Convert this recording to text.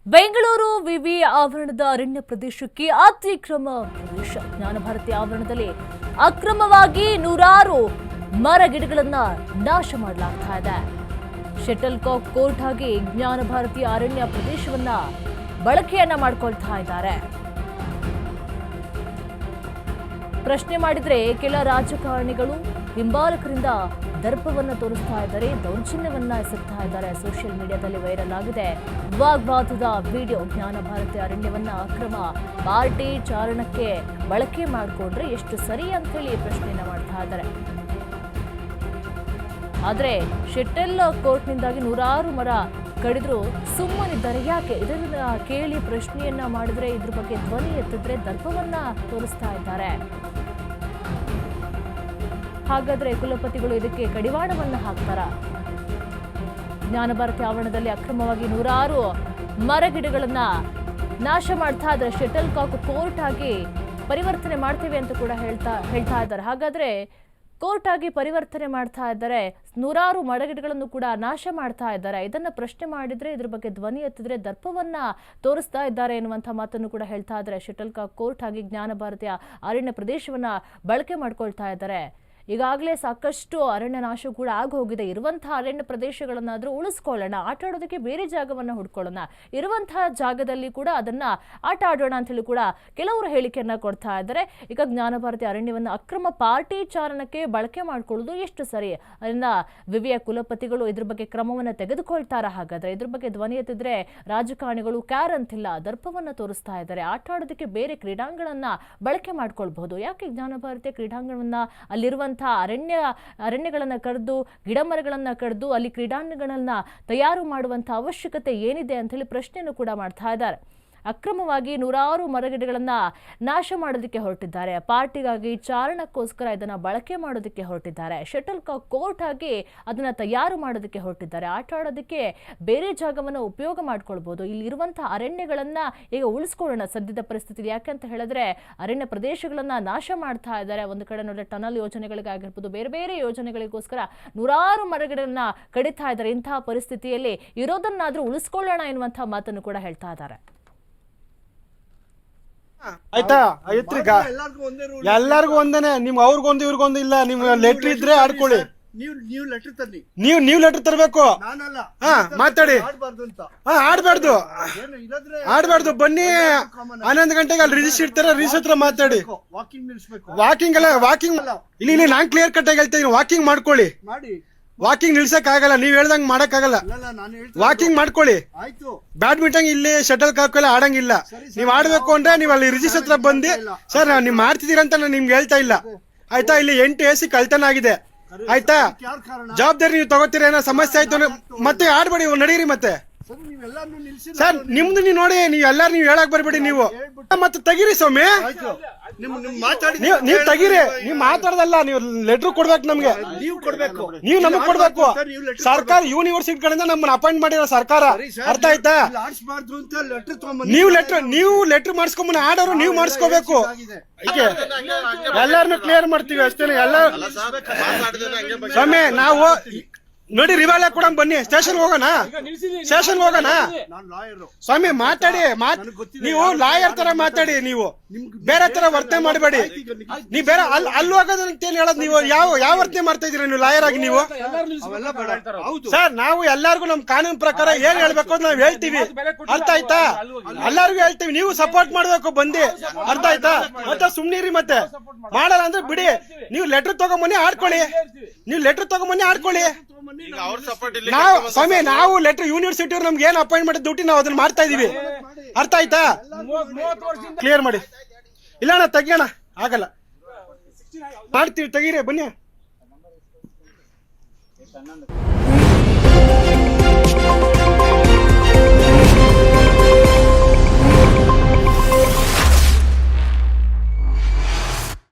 ಬೆಂಗಳೂರು ವಿವಿ ಆವರಣದ ಅರಣ್ಯ ಪ್ರದೇಶಕ್ಕೆ ಅತಿಕ್ರಮ ಪ್ರವೇಶ. ಜ್ಞಾನಭಾರತಿ ಆವರಣದಲ್ಲಿ ಅಕ್ರಮವಾಗಿ ನೂರಾರು ಮರ ಗಿಡಗಳನ್ನ ನಾಶ ಮಾಡಲಾಗ್ತಾ ಇದೆ. ಶಟಲ್ ಕಾಕ್ ಕೋರ್ಟ್ ಆಗಿ ಜ್ಞಾನಭಾರತಿ ಅರಣ್ಯ ಪ್ರದೇಶವನ್ನ ಬಳಕೆಯನ್ನ ಮಾಡ್ಕೊಳ್ತಾ ಇದ್ದಾರೆ. ಪ್ರಶ್ನೆ ಮಾಡಿದ್ರೆ ಕೆಲ ರಾಜಕಾರಣಿಗಳು ಹಿಂಬಾಲಕರಿಂದ ದರ್ಪವನ್ನ ತೋರಿಸ್ತಾ ಇದ್ದಾರೆ, ದೌರ್ಜನ್ಯವನ್ನ ಎಸಗ್ತಾ ಇದ್ದಾರೆ. ಸೋಷಿಯಲ್ ಮೀಡಿಯಾದಲ್ಲಿ ವೈರಲ್ ಆಗಿದೆ ವಾಗ್ವಾದದ ವಿಡಿಯೋ. ಜ್ಞಾನಭಾರತಿ ಅರಣ್ಯವನ್ನ ಅಕ್ರಮ ಪಾರ್ಟಿ ಚಾರಣಕ್ಕೆ ಬಳಕೆ ಮಾಡಿಕೊಂಡ್ರೆ ಎಷ್ಟು ಸರಿ ಅಂತ ಹೇಳಿ ಪ್ರಶ್ನೆಯನ್ನ ಮಾಡ್ತಾ ಇದ್ದಾರೆ. ಆದ್ರೆ ಶೆಟ್ಟಲ್ ಕೋರ್ಟ್ನಿಂದಾಗಿ ನೂರಾರು ಮರ ಕಡಿದ್ರು ಸುಮ್ಮನಿದ್ದಾರೆ. ಯಾಕೆ? ಇದನ್ನ ಕೇಳಿ ಪ್ರಶ್ನೆಯನ್ನ ಮಾಡಿದ್ರೆ ಇದ್ರ ಬಗ್ಗೆ ಧ್ವನಿ ಎತ್ತಿದ್ರೆ ದರ್ಪವನ್ನ ತೋರಿಸ್ತಾ ಇದ್ದಾರೆ. ಹಾಗಾದ್ರೆ ಕುಲಪತಿಗಳು ಇದಕ್ಕೆ ಕಡಿವಾಣವನ್ನ ಹಾಕ್ತಾರ? ಜ್ಞಾನಭಾರತಿ ಆವರಣದಲ್ಲಿ ಅಕ್ರಮವಾಗಿ ನೂರಾರು ಮರಗಿಡಗಳನ್ನ ನಾಶ ಮಾಡ್ತಾ ಇದ್ರೆ ಶಟಲ್ ಕಾಕ್ ಕೋರ್ಟ್ ಆಗಿ ಪರಿವರ್ತನೆ ಮಾಡ್ತೇವೆ ಅಂತ ಕೂಡ ಹೇಳ್ತಾ ಇದ್ದಾರೆ. ಹಾಗಾದ್ರೆ ಕೋರ್ಟ್ ಆಗಿ ಪರಿವರ್ತನೆ ಮಾಡ್ತಾ ಇದ್ದಾರೆ, ನೂರಾರು ಮರಗಿಡಗಳನ್ನು ಕೂಡ ನಾಶ ಮಾಡ್ತಾ ಇದ್ದಾರೆ. ಇದನ್ನ ಪ್ರಶ್ನೆ ಮಾಡಿದ್ರೆ ಇದ್ರ ಬಗ್ಗೆ ಧ್ವನಿ ಎತ್ತಿದ್ರೆ ದರ್ಪವನ್ನ ತೋರಿಸ್ತಾ ಇದ್ದಾರೆ ಎನ್ನುವಂಥ ಮಾತನ್ನು ಕೂಡ ಹೇಳ್ತಾ ಇದ್ದಾರೆ. ಶಟಲ್ ಕಾಕ್ ಕೋರ್ಟ್ ಆಗಿ ಜ್ಞಾನಭಾರತಿಯ ಅರಣ್ಯ ಪ್ರದೇಶವನ್ನ ಬಳಕೆ ಮಾಡ್ಕೊಳ್ತಾ ಇದ್ದಾರೆ. ಈಗಾಗಲೇ ಸಾಕಷ್ಟು ಅರಣ್ಯ ನಾಶ ಕೂಡ ಆಗೋಗಿದೆ. ಇರುವಂತಹ ಅರಣ್ಯ ಪ್ರದೇಶಗಳನ್ನಾದ್ರೂ ಉಳಿಸ್ಕೊಳ್ಳೋಣ, ಆಟ ಆಡೋದಕ್ಕೆ ಬೇರೆ ಜಾಗವನ್ನ ಹುಡ್ಕೊಳ್ಳೋಣ, ಇರುವಂತಹ ಜಾಗದಲ್ಲಿ ಕೂಡ ಅದನ್ನ ಆಟ ಆಡೋಣ ಅಂತ ಹೇಳಿ ಕೂಡ ಕೆಲವರು ಹೇಳಿಕೆಯನ್ನ ಕೊಡ್ತಾ ಇದ್ದಾರೆ. ಈಗ ಜ್ಞಾನಭಾರತಿ ಅರಣ್ಯವನ್ನ ಅಕ್ರಮ ಪಾರ್ಟಿ ಚಾರಣಕ್ಕೆ ಬಳಕೆ ಮಾಡ್ಕೊಳ್ಳೋದು ಎಷ್ಟು ಸರಿ? ಅದನ್ನ ವಿವಿಯ ಕುಲಪತಿಗಳು ಇದ್ರ ಬಗ್ಗೆ ಕ್ರಮವನ್ನ ತೆಗೆದುಕೊಳ್ತಾರ? ಹಾಗಾದ್ರೆ ಇದ್ರ ಬಗ್ಗೆ ಧ್ವನಿ ಎತ್ತಿದ್ರೆ ರಾಜಕಾರಣಿಗಳು ಕ್ಯಾರ್ ಅಂತಿಲ್ಲ, ದರ್ಪವನ್ನ ತೋರಿಸ್ತಾ ಇದ್ದಾರೆ. ಆಟ ಆಡೋದಕ್ಕೆ ಬೇರೆ ಕ್ರೀಡಾಂಗಣವನ್ನ ಬಳಕೆ ಮಾಡ್ಕೊಳ್ಬಹುದು. ಯಾಕೆ ಜ್ಞಾನಭಾರತಿಯ ಕ್ರೀಡಾಂಗಣವನ್ನ ಅಲ್ಲಿರುವಂತಹ ಅರಣ್ಯಗಳನ್ನ ಕಡಿದು ಗಿಡ ಮರಗಳನ್ನ ಕಡಿದು ಅಲ್ಲಿ ಕ್ರೀಡಾಂಗಣಗಳನ್ನ ತಯಾರು ಮಾಡುವಂತ ಅವಶ್ಯಕತೆ ಏನಿದೆ ಅಂತ ಹೇಳಿ ಪ್ರಶ್ನೆಯನ್ನು ಕೂಡ ಮಾಡ್ತಾ ಇದ್ದಾರೆ. ಅಕ್ರಮವಾಗಿ ನೂರಾರು ಮರಗಿಡಗಳನ್ನ ನಾಶ ಮಾಡೋದಕ್ಕೆ ಹೊರಟಿದ್ದಾರೆ. ಪಾರ್ಟಿಗಾಗಿ ಚಾರಣಕ್ಕೋಸ್ಕರ ಇದನ್ನ ಬಳಕೆ ಮಾಡೋದಕ್ಕೆ ಹೊರಟಿದ್ದಾರೆ. ಶಟಲ್ ಕಾಕ್ ಕೋರ್ಟ್ ಆಗಿ ಅದನ್ನ ತಯಾರು ಮಾಡೋದಕ್ಕೆ ಹೊರಟಿದ್ದಾರೆ. ಆಟ ಆಡೋದಕ್ಕೆ ಬೇರೆ ಜಾಗವನ್ನು ಉಪಯೋಗ ಮಾಡ್ಕೊಳ್ಬಹುದು. ಇಲ್ಲಿರುವಂತಹ ಅರಣ್ಯಗಳನ್ನ ಈಗ ಉಳಿಸ್ಕೊಳ್ಳೋಣ ಸದ್ಯದ ಪರಿಸ್ಥಿತಿ. ಯಾಕಂತ ಹೇಳಿದ್ರೆ ಅರಣ್ಯ ಪ್ರದೇಶಗಳನ್ನ ನಾಶ ಮಾಡ್ತಾ ಇದ್ದಾರೆ. ಒಂದು ಕಡೆ ನೋಡಿದ್ರೆ ಟನಲ್ ಯೋಜನೆಗಳಿಗಾಗಿರ್ಬೋದು, ಬೇರೆ ಬೇರೆ ಯೋಜನೆಗಳಿಗೋಸ್ಕರ ನೂರಾರು ಮರಗಿಡಗಳನ್ನ ಕಡಿತಾ ಇದ್ದಾರೆ. ಇಂತಹ ಪರಿಸ್ಥಿತಿಯಲ್ಲಿ ಇರೋದನ್ನಾದ್ರೂ ಉಳಿಸ್ಕೊಳ್ಳೋಣ ಎನ್ನುವಂತಹ ಮಾತನ್ನು ಕೂಡ ಹೇಳ್ತಾ ಇದ್ದಾರೆ. ಆಯ್ತಾ? ಎಲ್ಲಾರ್ಗು ಒಂದೇನೆ. ನಿಮ್ ಅವ್ರಿಗೊಂದು ಇವ್ರಿಗೊಂದು ಇಲ್ಲ. ನಿಮ್ ಲೆಟರ್ ಇದ್ರೆ ಆಡ್ಕೊಳ್ಳಿ. ನೀವು ಲೆಟರ್ ತರಬೇಕು. ಮಾತಾಡಿ. ಆಡ್ಬಾರ್ದು. ಬನ್ನಿ 11 ಗಂಟೆಗೆ ಅಲ್ಲಿ ರಿಜಿಸ್ಟರ್ ಇರ್ತಾರೆ, ರಿಜಿಸ್ಟರ್ ಹತ್ರ ಮಾತಾಡಿ. ವಾಕಿಂಗ್ ಇಲ್ಲಿ ನಾನ್ ಕ್ಲಿಯರ್ ಕಟ್ ಆಗಿ ಹೇಳ್ತೀನಿ. ವಾಕಿಂಗ್ ಮಾಡ್ಕೊಳ್ಳಿ. ವಾಕಿಂಗ್ ನಿಲ್ಸಕ್ ಆಗಲ್ಲ, ನೀವ್ ಹೇಳ್ದಂಗ್ ಮಾಡಕ್ ಆಗಲ್ಲ. ವಾಕಿಂಗ್ ಮಾಡ್ಕೊಳ್ಳಿ. ಬ್ಯಾಡ್ಮಿಂಟನ್ ಇಲ್ಲಿ ಶಟಲ್ ಕಾಕ್ ಎಲ್ಲ ಆಡಂಗಿಲ್ಲ. ನೀವ್ ಆಡ್ಬೇಕು ಅಂದ್ರೆ ನೀವ್ ಅಲ್ಲಿ ರಿಜಿಸ್ಟರ್ ಹತ್ರ ಬಂದು ಸರ್ ನೀವ್ ಮಾಡ್ತಿದ್ದೀರಂತ ನಾನು ನಿಮ್ಗೆ ಹೇಳ್ತಾ ಇಲ್ಲ. ಆಯ್ತಾ? ಇಲ್ಲಿ 8 AC ಕಳ್ತನ ಆಗಿದೆ. ಆಯ್ತಾ? ಜವಾಬ್ದಾರಿ ನೀವು ತಗೋತೀರ. ಏನೋ ಸಮಸ್ಯೆ ಆಯ್ತು ಮತ್ತೆ ಆಡ್ಬೇಡಿ, ನಡೀರಿ. ಮತ್ತೆ ಸರ್ ನಿಮ್ದು ನೀವು ನೋಡಿ, ನೀವು ಎಲ್ಲಾರು ನೀವು ಹೇಳಕ್ ಬರ್ಬೇಡಿ. ನೀವು ಮತ್ತೆ ತೆಗೀರಿ ಸ್ವಾಮಿ. ನೀವು ತೆಗೀರಿ. ನೀವು ಮಾತಾಡದಲ್ಲ, ನೀವು ಲೆಟರ್ ಕೊಡ್ಬೇಕು ನಮ್ಗೆ. ನೀವು ನಮಗ್ ಕೊಡ್ಬೇಕು. ಸರ್ಕಾರ ಯೂನಿವರ್ಸಿಟಿ ಕಡೆಯಿಂದ ನಮ್ಮನ್ನ ಅಪಾಯಿಂಟ್ ಮಾಡಿರೋ ಸರ್ಕಾರ. ಅರ್ಥ ಆಯ್ತಾ? ನೀವು ಲೆಟರ್ ಮಾಡಿಸ್ಕೊಂಬ ಆಡೋರು ನೀವು ಮಾಡಿಸ್ಕೋಬೇಕು. ಎಲ್ಲಾರನ್ನು ಕ್ಲಿಯರ್ ಮಾಡ್ತೀವಿ ಅಷ್ಟೇ. ಎಲ್ಲ ಸ್ವಾಮಿ ನಾವು ನೋಡಿ ರಿವಾಲ್ಯ ಕೂಡ ಬನ್ನಿ. ಸ್ಟೇಷನ್ ಹೋಗೋಣ ಸ್ವಾಮಿ. ಮಾತಾಡಿ. ನೀವು ಲಾಯರ್ ತರ ಮಾತಾಡಿ. ನೀವು ಬೇರೆ ತರ ವರ್ತನೆ ಮಾಡಬೇಡಿ. ನೀವು ಬೇರೆ ಅಲ್ಲಿ ಹೋಗೋದು ಅಂತ ಏನ್ ಹೇಳೋದು? ನೀವು ಯಾವ ವರ್ತನೆ ಮಾಡ್ತಾ ಇದೀರ ನೀವು ಲಾಯರ್ ಆಗಿ? ನೀವು ಸರ್ ನಾವು ಎಲ್ಲಾರ್ಗು ನಮ್ ಕಾನೂನು ಪ್ರಕಾರ ಏನ್ ಹೇಳ್ಬೇಕು ಅಂತ ನಾವ್ ಹೇಳ್ತೀವಿ. ಅರ್ಥ ಆಯ್ತಾ? ಎಲ್ಲಾರ್ಗು ಹೇಳ್ತೀವಿ. ನೀವು ಸಪೋರ್ಟ್ ಮಾಡ್ಬೇಕು ಬಂದಿ. ಅರ್ಥ ಆಯ್ತಾ? ಮತ್ತೆ ಸುಮ್ನಿರಿ. ಮತ್ತೆ ಮಾಡಲ್ಲ ಅಂದ್ರೆ ಬಿಡಿ. ನೀವು ಲೆಟರ್ ತಗೊಂಬನ್ನಿ, ಆಡ್ಕೊಳ್ಳಿ. ಸ್ವಾಮಿ ನಾವು ಲೆಟರ್ ಯೂನಿವರ್ಸಿಟಿ ಅವ್ರು ನಮ್ಗೆ ಏನ್ ಅಪಾಯಿಂಟ್ಮೆಂಟ್ ಡ್ಯೂಟಿ ನಾವು ಅದನ್ನ ಮಾಡ್ತಾ ಇದೀವಿ. ಅರ್ಥ ಆಯ್ತಾ? ಕ್ಲಿಯರ್ ಮಾಡಿ. ಇಲ್ಲ ಅಣ್ಣ ತೆಗಿಯೋಣ, ಆಗಲ್ಲ. ಮಾಡ್ತೀವಿ, ತೆಗೀರಿ, ಬನ್ನಿ.